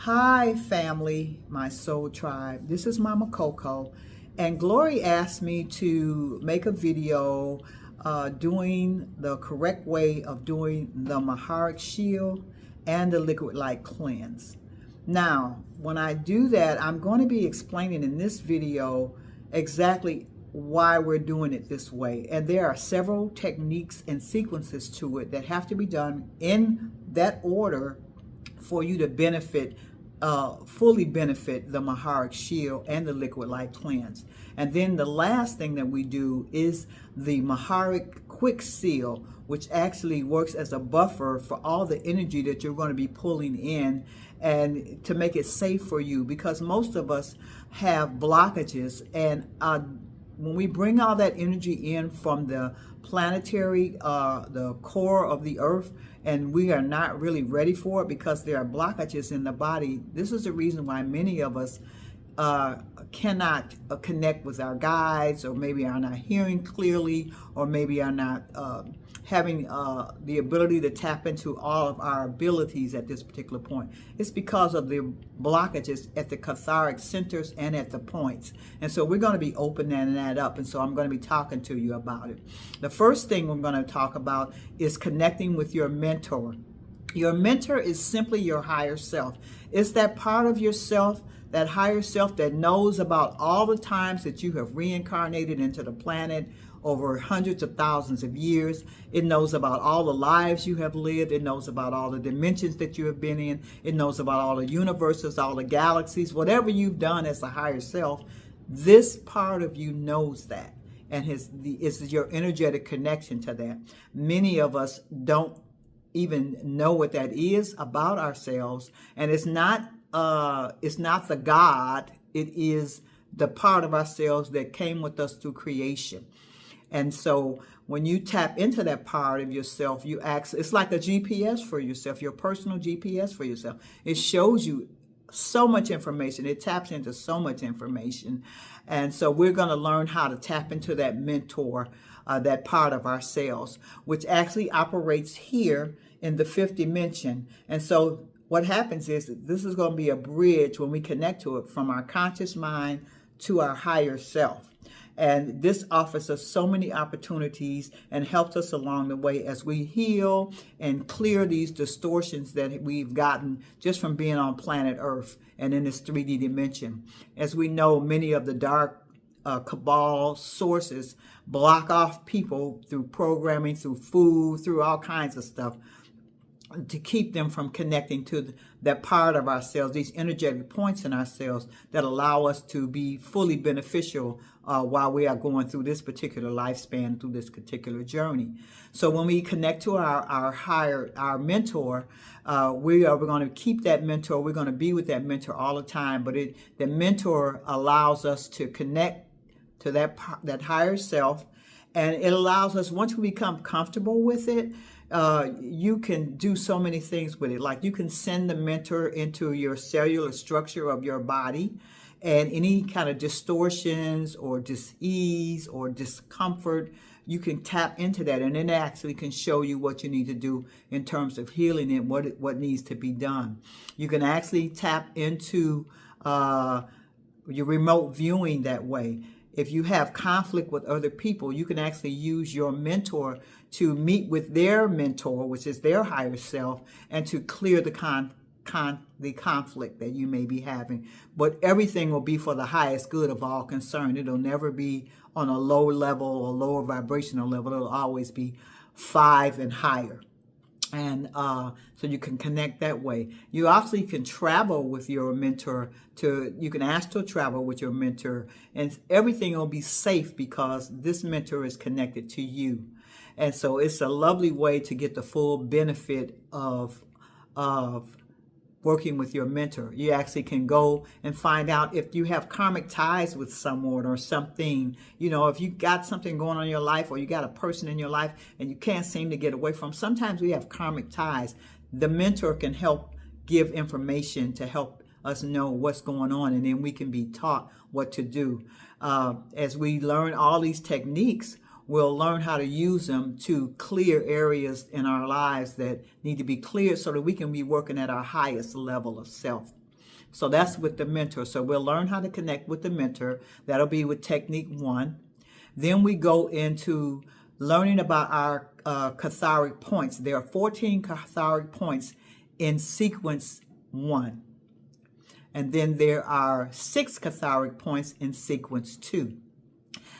Hi, family, my soul tribe. This is Mama Coco, and Glory asked me to make a video doing the correct way of doing the Maharic Shield and the Liquid Light Cleanse. Now, when I do that, I'm going to be explaining in this video exactly why we're doing it this way. And there are several techniques and sequences to it that have to be done in that order for you to benefit, fully benefit the Maharic Shield and the Liquid Light Cleanse. And then the last thing that we do is the Maharic Quick Seal, which actually works as a buffer for all the energy that you're going to be pulling in, and to make it safe for you, because most of us have blockages. And when we bring all that energy in from the planetary, the core of the earth, and we are not really ready for it because there are blockages in the body, this is the reason why many of us cannot connect with our guides, or maybe are not hearing clearly, or maybe are not having the ability to tap into all of our abilities at this particular point. It's because of the blockages at the Katharic centers and at the points. And so we're going to be opening that up, and so I'm going to be talking to you about it. The first thing we're going to talk about is connecting with your mentor. Your mentor is simply your higher self. It's that part of yourself, that higher self, that knows about all the times that you have reincarnated into the planet over hundreds of thousands of years. It knows about all the lives you have lived. It knows about all the dimensions that you have been in. It knows about all the universes, all the galaxies, whatever you've done as the higher self. This part of you knows that, and is your energetic connection to that. Many of us don't even know what that is about ourselves, and it's not the God. It is the part of ourselves that came with us through creation. And so when you tap into that part of yourself, it's like a GPS for yourself, your personal GPS for yourself. It shows you so much information. It taps into so much information. And so we're going to learn how to tap into that mentor, that part of ourselves, which actually operates here in the fifth dimension. And so what happens is that this is going to be a bridge when we connect to it, from our conscious mind to our higher self. And this offers us so many opportunities and helps us along the way as we heal and clear these distortions that we've gotten just from being on planet Earth and in this 3D dimension. As we know, many of the dark cabal sources block off people through programming, through food, through all kinds of stuff, to keep them from connecting to that part of ourselves, these energetic points in ourselves that allow us to be fully beneficial while we are going through this particular lifespan, through this particular journey. So when we connect to our mentor, we're going to keep that mentor. We're going to be with that mentor all the time. But the mentor allows us to connect to that higher self, and it allows us, once we become comfortable with it, you can do so many things with it. Like, you can send the mentor into your cellular structure of your body, and any kind of distortions or dis-ease or discomfort, you can tap into that, and it actually can show you what you need to do in terms of healing and what needs to be done. You can actually tap into your remote viewing that way. If you have conflict with other people, you can actually use your mentor to meet with their mentor, which is their higher self, and to clear the conflict that you may be having. But everything will be for the highest good of all concerned. It'll never be on a low level or lower vibrational level. It'll always be 5 and higher. And so you can connect that way. You also can travel with your mentor. You can astral travel with your mentor, and everything will be safe because this mentor is connected to you. And so it's a lovely way to get the full benefit of working with your mentor. You actually can go and find out if you have karmic ties with someone or something. You know, if you got something going on in your life, or you got a person in your life and you can't seem to get away from. Sometimes we have karmic ties. The mentor can help give information to help us know what's going on, and then we can be taught what to do. As we learn all these techniques, we'll learn how to use them to clear areas in our lives that need to be cleared, so that we can be working at our highest level of self. So that's with the mentor. So we'll learn how to connect with the mentor. That'll be with technique 1. Then we go into learning about our Katharic points. There are 14 Katharic points in sequence 1. And then there are 6 Katharic points in sequence 2.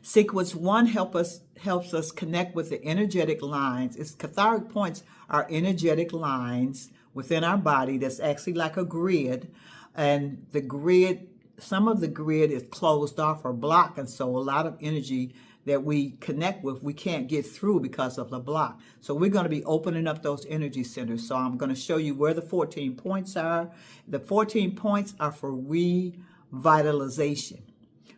Sequence 1 helps us connect with the energetic lines. Katharic points are energetic lines within our body that's actually like a grid. And the grid, some of the grid is closed off or blocked. And so a lot of energy that we connect with, we can't get through because of the block. So we're going to be opening up those energy centers. So I'm going to show you where the 14 points are. The 14 points are for revitalization.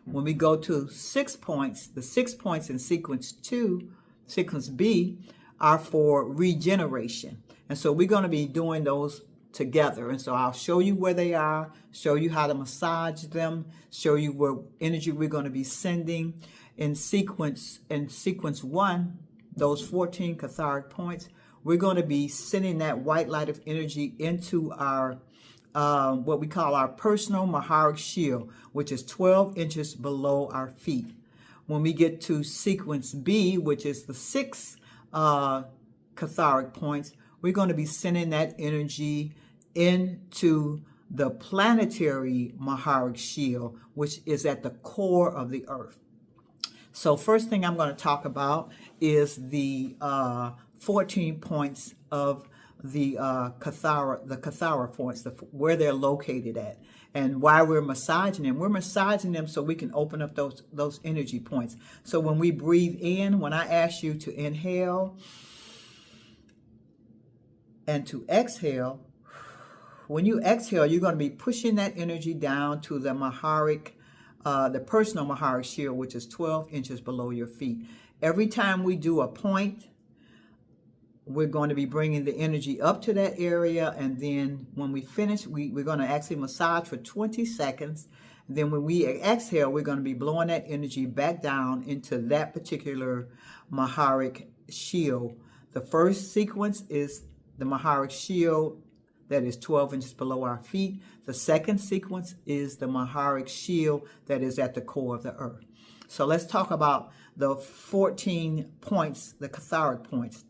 When we go to 6 points, the 6 points in sequence 2, sequence B, are for regeneration. And so we're going to be doing those together. And so I'll show you where they are, show you how to massage them, show you what energy we're going to be sending. In sequence 1, those 14 Katharic points, we're going to be sending that white light of energy into our what we call our personal Maharic shield, which is 12 inches below our feet. When we get to sequence B, which is the 6 Katharic points, we're going to be sending that energy into the planetary Maharic shield, which is at the core of the earth. So first thing I'm going to talk about is the 14 points of the Kathara points, where they're located at, and why we're massaging them. We're massaging them so we can open up those energy points. So when we breathe in, when I ask you to inhale and to exhale, when you exhale, you're going to be pushing that energy down to the Maharic, the personal Maharic shield, which is 12 inches below your feet. Every time we do a point, we're going to be bringing the energy up to that area, and then when we finish, we're going to actually massage for 20 seconds. Then when we exhale, we're going to be blowing that energy back down into that particular Maharic shield. The first sequence is the Maharic shield that is 12 inches below our feet. The second sequence is the Maharic shield that is at the core of the earth. So let's talk about the 14 points, the Katharic points,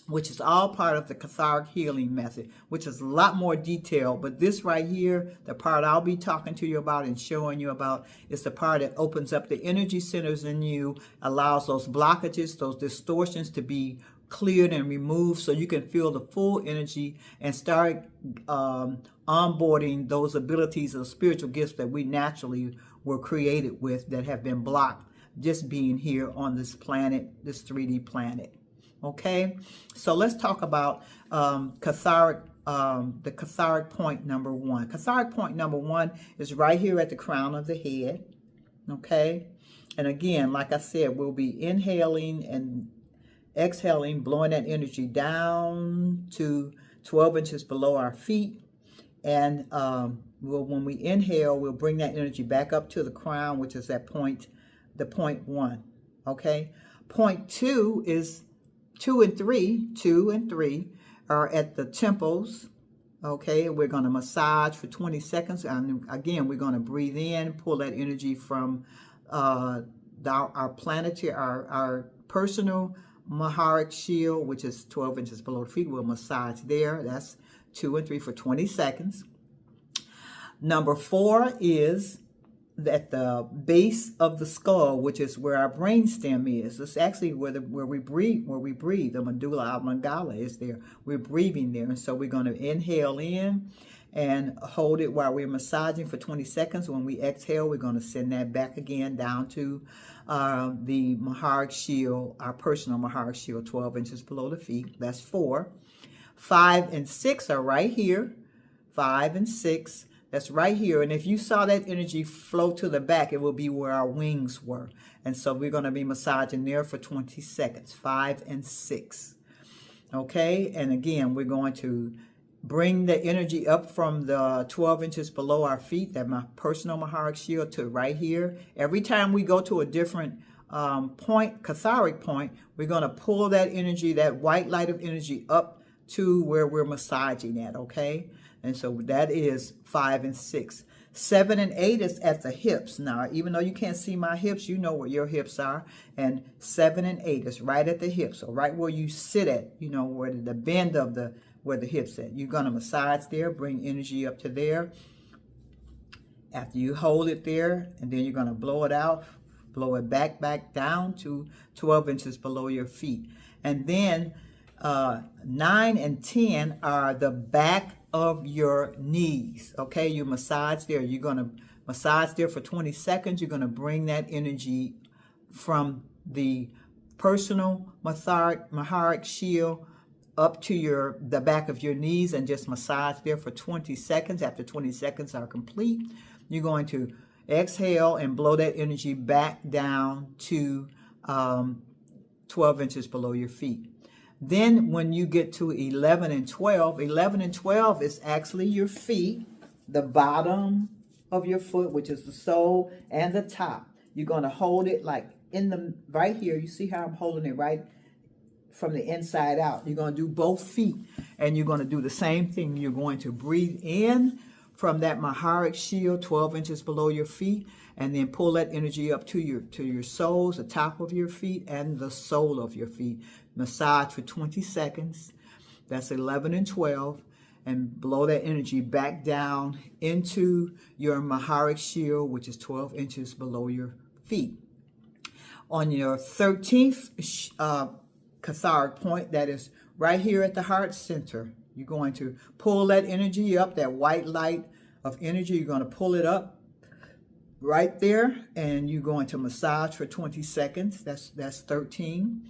which is all part of the Katharic healing method, which is a lot more detailed. But this right here, the part I'll be talking to you about and showing you about, is the part that opens up the energy centers in you, allows those blockages, those distortions to be cleared and removed so you can feel the full energy and start onboarding those abilities and spiritual gifts that we naturally were created with that have been blocked just being here on this planet, this 3D planet. Okay, so let's talk about the Katharic point number 1. Katharic point number 1 is right here at the crown of the head. Okay, and again, like I said, we'll be inhaling and exhaling, blowing that energy down to 12 inches below our feet. And when we inhale, we'll bring that energy back up to the crown, which is at point 1. Okay, point 2 is 2 and 3 are at the temples. Okay, we're going to massage for 20 seconds. And again, we're going to breathe in, pull that energy from our planetary, our personal Maharic shield, which is 12 inches below the feet. We'll massage there. That's 2 and 3 for 20 seconds. Number 4 is at the base of the skull, which is where our brainstem is. It's actually where we breathe. The medulla oblongata is there. We're breathing there, and so we're going to inhale in and hold it while we're massaging for 20 seconds. When we exhale, we're going to send that back again down to the Maharic shield, our personal Maharic shield, 12 inches below the feet. That's 4. 5 and 6 are right here. 5 and 6. That's right here. And if you saw that energy flow to the back, it will be where our wings were. And so we're going to be massaging there for 20 seconds, 5 and 6. Okay. And again, we're going to bring the energy up from the 12 inches below our feet, that my personal Maharic shield, to right here. Every time we go to a different point, Katharic point, we're going to pull that energy, that white light of energy, up to where we're massaging at. Okay. And so that is 5 and 6. 7 and 8 is at the hips. Now, even though you can't see my hips, you know where your hips are. And 7 and 8 is right at the hips. So right where you sit at, you know, where the bend of where the hips at. You're going to massage there, bring energy up to there. After you hold it there, and then you're going to blow it out, blow it back down to 12 inches below your feet. And then 9 and 10 are the back of your knees. Okay, you massage there. You're going to massage there for 20 seconds. You're going to bring that energy from the personal Maharic shield up to the back of your knees and just massage there for 20 seconds. After 20 seconds are complete, you're going to exhale and blow that energy back down to 12 inches below your feet. Then when you get to 11 and 12 is actually your feet, the bottom of your foot, which is the sole, and the top. You're going to hold it like right here. You see how I'm holding it right from the inside out. You're going to do both feet, and you're going to do the same thing. You're going to breathe in from that Maharic shield 12 inches below your feet, and then pull that energy up to your soles, the top of your feet and the sole of your feet. Massage for 20 seconds. That's 11 and 12. And blow that energy back down into your Maharic shield, which is 12 inches below your feet. On your 13th Kathara point, that is right here at the heart center, you're going to pull that energy up, that white light of energy. You're going to pull it up right there, and you're going to massage for 20 seconds. That's 13.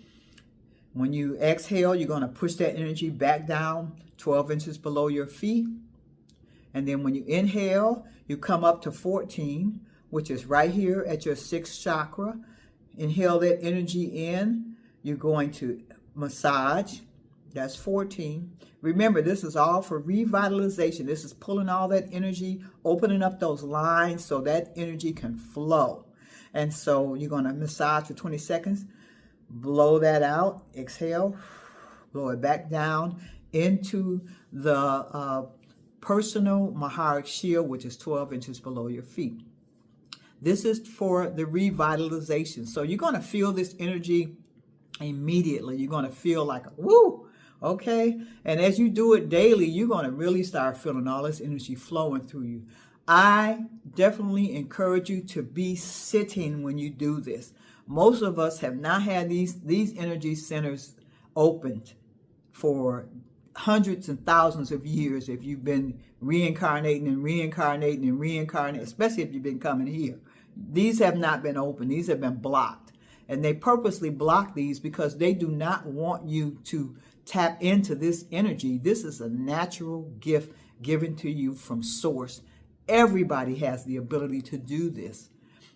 When you exhale, you're going to push that energy back down 12 inches below your feet. And then when you inhale, you come up to 14, which is right here at your 6th chakra. Inhale that energy in. You're going to massage. That's 14. Remember, this is all for revitalization. This is pulling all that energy, opening up those lines so that energy can flow. And so you're going to massage for 20 seconds. Blow that out. Exhale. Blow it back down into the personal Maharic shield, which is 12 inches below your feet. This is for the revitalization. So you're going to feel this energy immediately. You're going to feel like, woo, okay? And as you do it daily, you're going to really start feeling all this energy flowing through you. I definitely encourage you to be sitting when you do this. Most of us have not had these energy centers opened for hundreds and thousands of years if you've been reincarnating, especially if you've been coming here. These have not been open. These have been blocked. And they purposely block these because they do not want you to tap into this energy. This is a natural gift given to you from Source. Everybody has the ability to do this.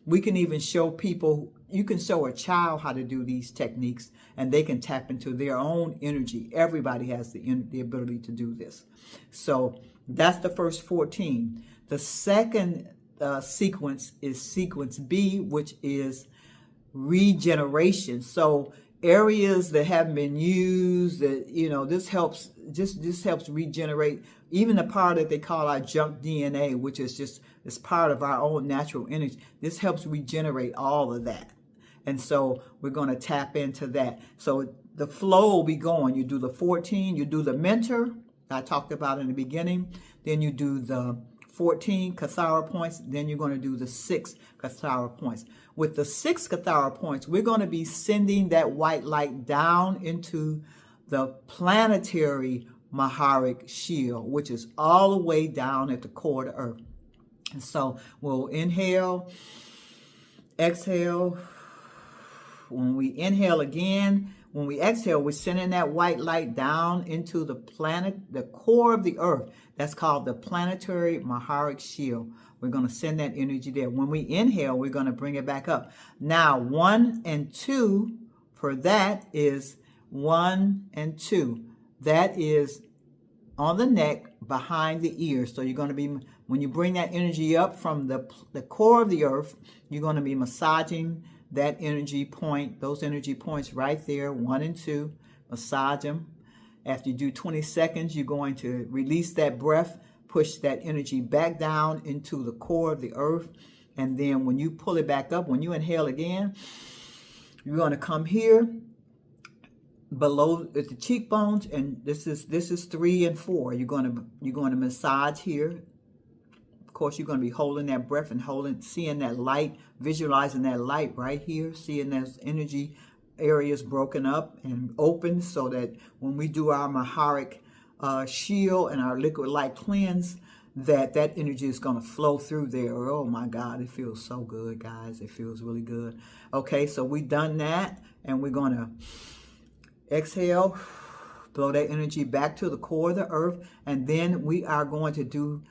We can even show people, you can show a child how to do these techniques and they can tap into their own energy. Everybody has the ability to do this. So that's the first 14. The second sequence is sequence B, which is regeneration. So areas that haven't been used, that, you know, this helps regenerate even the part that they call our junk DNA, which is just it's part of our own natural energy. This helps regenerate all of that. And so we're going to tap into that. So the flow will be going. You do the 14, you do the mentor, I talked about in the beginning. Then you do the 14 Kathara points. Then you're going to do the 6 Kathara points. With the 6 Kathara points, we're going to be sending that white light down into the planetary Maharic shield, which is all the way down at the core of the earth. And so we'll inhale, exhale. When we inhale again, when we exhale, we're sending that white light down into the planet, the core of the earth. That's called the planetary Maharic shield. We're going to send that energy there. When we inhale, we're going to bring it back up. Now, 1 and 2 for that is 1 and 2. That is on the neck, behind the ears. So you're going to be, when you bring that energy up from the core of the earth, you're going to be massaging that energy point, those energy points right there, 1 and 2, massage them. After you do 20 seconds, you're going to release that breath, push that energy back down into the core of the earth. And then when you pull it back up, when you inhale again, you're going to come here below at the cheekbones, and this is 3 and 4. You're going to massage here. Of course, you're going to be holding that breath and seeing that light, visualizing that light right here, seeing those energy areas broken up and open, so that when we do our Maharic shield and our liquid light cleanse, that energy is going to flow through there. Oh my God, it feels so good, guys. It feels really good. Okay, so we've done that, and we're going to exhale, blow that energy back to the core of the earth, and then we are going to do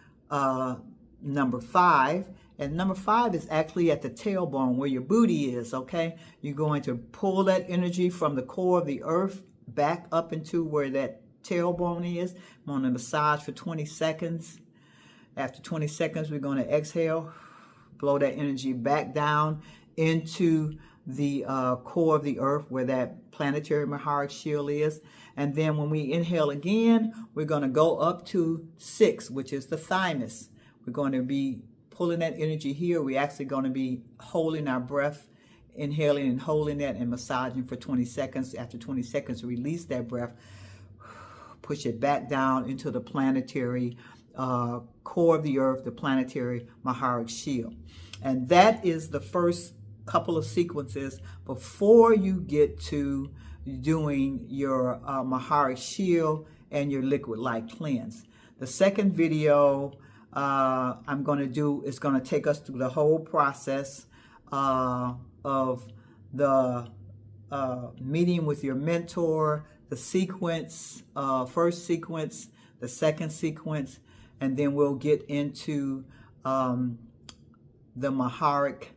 number 5. And number 5 is actually at the tailbone where your booty is, okay? You're going to pull that energy from the core of the earth back up into where that tailbone is. I'm going to massage for 20 seconds. After 20 seconds, we're going to exhale, blow that energy back down into the core of the earth where that planetary Maharic shield is. And then when we inhale again, we're going to go up to 6, which is the thymus. We're going to be pulling that energy here. We're actually going to be holding our breath, inhaling and holding that and massaging for 20 seconds. After 20 seconds, release that breath, push it back down into the planetary core of the earth, the planetary Maharic shield. And that is the first couple of sequences before you get to doing your Maharic shield and your liquid light cleanse. The second video I'm going to do is going to take us through the whole process of the meeting with your mentor, the sequence, first sequence, the second sequence, and then we'll get into the Maharic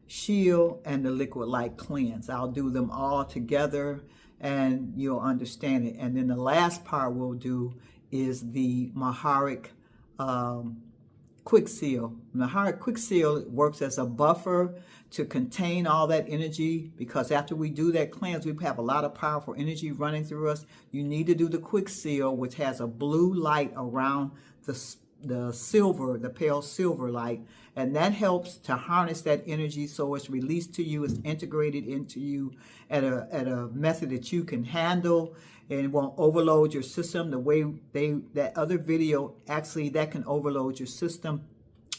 shield and the liquid light cleanse. I'll do them all together and you'll understand it. And then the last part we'll do is the Maharic quick seal. Maharic quick seal works as a buffer to contain all that energy, because after we do that cleanse, we have a lot of powerful energy running through us. You need to do the quick seal, which has a blue light around the silver, the pale silver light, and that helps to harness that energy so it's released to you, it's integrated into you at a method that you can handle, and it won't overload your system the way that other video actually that can overload your system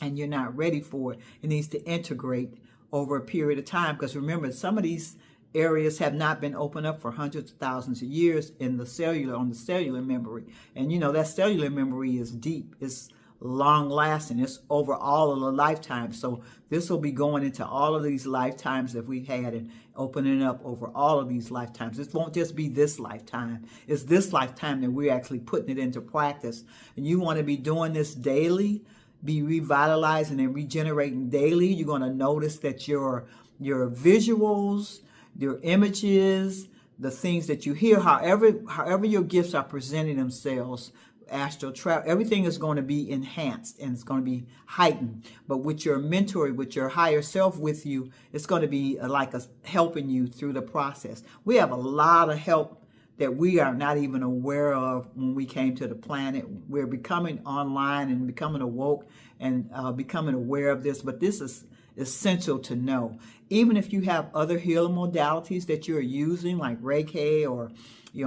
and you're not ready for it. It needs to integrate over a period of time, because remember, some of these areas have not been opened up for hundreds of thousands of years on the cellular memory. And you know, that cellular memory is deep, it's long lasting, it's over all of the lifetimes. So this will be going into all of these lifetimes that we've had and opening up over all of these lifetimes. This won't just be this lifetime, it's this lifetime that we're actually putting it into practice. And you want to be doing this daily, be revitalizing and regenerating daily. You're going to notice that your visuals, your images, the things that you hear, however your gifts are presenting themselves, astral travel, everything is going to be enhanced and it's going to be heightened. But with your mentor, with your higher self with you, it's going to be like helping you through the process. We have a lot of help that we are not even aware of when we came to the planet. We're becoming online and becoming awoke and becoming aware of this, but this is essential to know. Even if you have other healing modalities that you're using, like Reiki or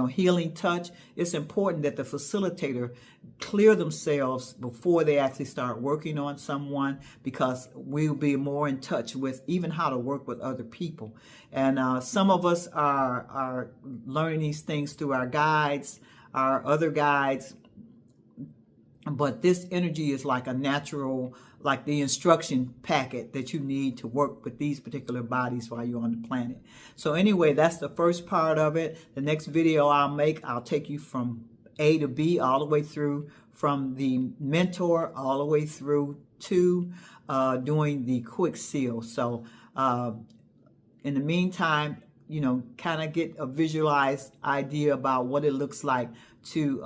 healing touch, it's important that the facilitator clear themselves before they actually start working on someone, because we'll be more in touch with even how to work with other people. And some of us are learning these things through our guides, our other guides, but this energy is like a natural, like the instruction packet that you need to work with these particular bodies while you're on the planet. So anyway, that's the first part of it. The next video I'll take you from A to B, all the way through, from the mentor all the way through to doing the quick seal. So in the meantime, kind of get a visualized idea about what it looks like to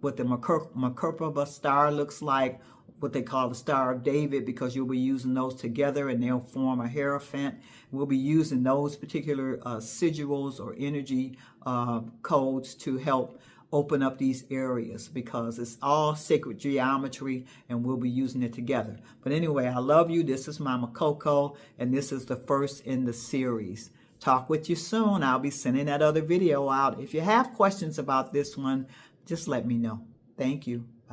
what the Merkaba star looks like, what they call the Star of David, because you'll be using those together and they'll form a hierophant. We'll be using those particular sigils or energy codes to help open up these areas, because it's all sacred geometry and we'll be using it together. But anyway, I love you. This is Mama Coco, and this is the first in the series. Talk with you soon. I'll be sending that other video out. If you have questions about this one, just let me know. Thank you.